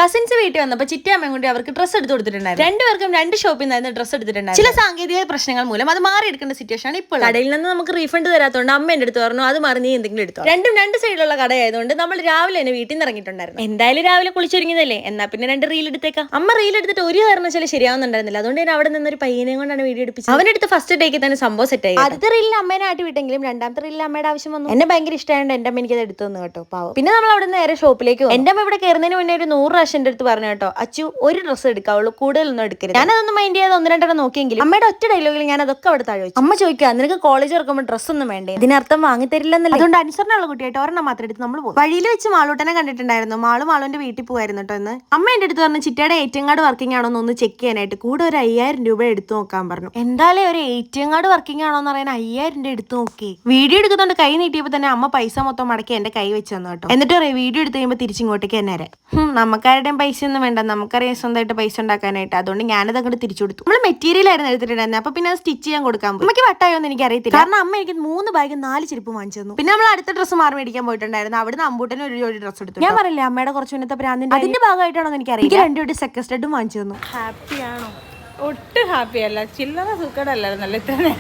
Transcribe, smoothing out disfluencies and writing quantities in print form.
Cousins വീട്ടിൽ വന്നപ്പോൾ ചിറ്റയമ്മയും കൊണ്ട് അവർക്ക് ഡ്രസ്സ് എടുത്ത് കൊടുത്തിട്ടുണ്ടായിരുന്നു. രണ്ടുപേർക്കും രണ്ട് ഷോപ്പിൽ നിന്നായിരുന്നു ഡ്രസ്സ് എടുത്തിട്ടുണ്ടായിരുന്നു. ചില സാങ്കേതിക പ്രശ്നങ്ങൾ മൂലം അത് മാറി എടുക്കേണ്ട സിറ്റുവേഷൻ ആണ് ഇപ്പോൾ. കടയിൽ നിന്ന് നമുക്ക് റീഫണ്ട് തരാത്തതുകൊണ്ട് അമ്മ എന്റെ അടുത്ത് പറഞ്ഞു അത് മാറി നീ എന്തെങ്കിലും എടുത്തോ. രണ്ടും രണ്ട് സൈഡിലുള്ള കടയായതുകൊണ്ട് നമ്മൾ രാവിലെ തന്നെ വീട്ടിൽ നിന്ന് ഇറങ്ങിയിട്ടുണ്ടായിരുന്നു. എന്തായാലും രാവിലെ കുളിച്ചൊരുങ്ങിയതല്ലേ, എന്നാ പിന്നെ 2 റീൽ എടുത്തേക്കാം. അമ്മ റീൽ എടുത്തിട്ട് ഒരു കാരണവശാലും ശരിയാവുന്നുണ്ടായിരുന്നില്ല. അതുകൊണ്ട് ഞാൻ അവിടെ നിന്നൊരു പയ്യനെ കൊണ്ടാണ് വീഡിയോ എടുപ്പിച്ചത്. അവനെടുത്ത് ഫസ്റ്റ് ഡേക്ക് തന്നെ സംഭവം സെറ്റ് ആയി. ആദ്യത്തെ റീലിൽ അമ്മേനെ ആട്ടി വിട്ടെങ്കിലും രണ്ടാമത്തെ റീലിൽ അമ്മയുടെ ആവശ്യം വന്നു. എന്നെ ഭയങ്കര ഇഷ്ടമായത് എന്റെ അമ്മ എനിക്കത് എടുത്തു തന്നു കേട്ടോ, പാവം. പിന്നെ നമ്മൾ അവിടെ നേരെ ഷോപ്പിലേക്ക് പോകും. എന്റെ അമ്മ ഇവിടെ കയറുന്നതിന് മുന്നേ ഒരു 100 പ്രാവശ്യം എന്റെ അടുത്ത് പറഞ്ഞു കേട്ടോ, അച്ചു ഒരു ഡ്രസ്സ് എടുക്കാവുള്ളൂ, കൂടുതലൊന്നും എടുക്കരുത്. ഞാനതൊന്നും മൈൻഡ് ചെയ്യാതെ 1-2 നോക്കിയെങ്കിലും അമ്മയുടെ ഒറ്റ ഡയലോഗിൽ ഞാൻ അതൊക്കെ അവിടെ താഴെ വെച്ചു. അമ്മ ചോദിക്കുക നിനക്ക് കോളേജ് ഇറക്കുമ്പോൾ ഡ്രസ്സ് ഒന്നും വേണ്ടേ, ഇതിനർത്ഥം വാങ്ങിത്തരില്ലെന്നല്ല. അതുകൊണ്ട് അനുസരണമുള്ള കുട്ടിയായിട്ട് ഒരെണ്ണം മാത്രം എടുത്ത് നമ്മൾ പോകും. വഴിയിൽ വെച്ച് മാളൂട്ടനെ കണ്ടിട്ടുണ്ടായിരുന്നു. മാളുവിന്റെ വീട്ടിൽ പോകായിരുന്നു കേട്ടോ എന്ന്. അമ്മ എന്റെ അടുത്ത് പറഞ്ഞു ചിറ്റയുടെ ATM കാർഡ് വർക്കിംഗ് ആണോ എന്ന് ചെക്ക് ചെയ്യാനായിട്ട് കൂടെ ഒരു 5000 രൂപ എടുത്തു നോക്കാൻ പറഞ്ഞു. എന്തായാലും ഒരു ATM കാർഡ് വർക്കിംഗ് ആണോ എന്ന് പറയാൻ 5000 രൂപ എടുത്തു നോക്കി. വീഡിയോ എടുക്കുന്നുണ്ട് കൈ നീട്ടിയപ്പോൾ തന്നെ അമ്മ പൈസ മൊത്തം മടക്കി എന്റെ കൈ വെച്ച് തന്നു കേട്ടോ. എന്നിട്ട് വീഡിയോ എടുത്ത് കഴിയുമ്പോൾ തിരിച്ചിങ്ങോട്ടേക്ക് തന്നെ നമുക്കാരുടെയും പൈസ ഒന്നും വേണ്ട, നമുക്കറിയാം സ്വന്തമായിട്ട് പൈസ ഉണ്ടാക്കാനായിട്ട്. അതുകൊണ്ട് ഞാനത് അങ്ങോട്ട് തിരിച്ചു കൊടുത്തു. നമ്മൾ മെറ്റീരിയൽ ആയിരുന്നു എടുത്തിട്ടുണ്ടായിരുന്നു. അപ്പൊ പിന്നെ അത് സ്റ്റിച്ച് ചെയ്യാൻ കൊടുക്കാൻ പോയി. അമ്മയ്ക്ക് വട്ടായോ എന്ന് എനിക്ക് അറിയത്തില്ല. കാരണം അമ്മ എനിക്ക് 3 ബാഗ് 4 ചെരുപ്പ് വാങ്ങിച്ചു തന്നു. പിന്നെ നമ്മൾ അടുത്ത ഡ്രസ്സ് മാറി മേടിക്കാൻ പോയിട്ടുണ്ടായിരുന്നു. അവിടുന്ന് അമ്പൂട്ടന് ഒരു ജോഡി ഡ്രസ്സ് എടുത്തു. ഞാൻ പറയില്ലേ അമ്മയുടെ കുറച്ച് മുന്നത്തെ പ്രാന്തിന്റെ അതിന്റെ ഭാഗമായിട്ടാണോ എന്ന് എനിക്കറിയാം. 2 ജോഡി സെക്കൻഡ് സ്റ്റഡും വാങ്ങിച്ചു തന്നു. ഹാപ്പിയാണോ? ഒട്ടും ഹാപ്പി അല്ല, ചില്ലറ സുഖടല്ലായിരുന്നല്ലേ തന്നെ.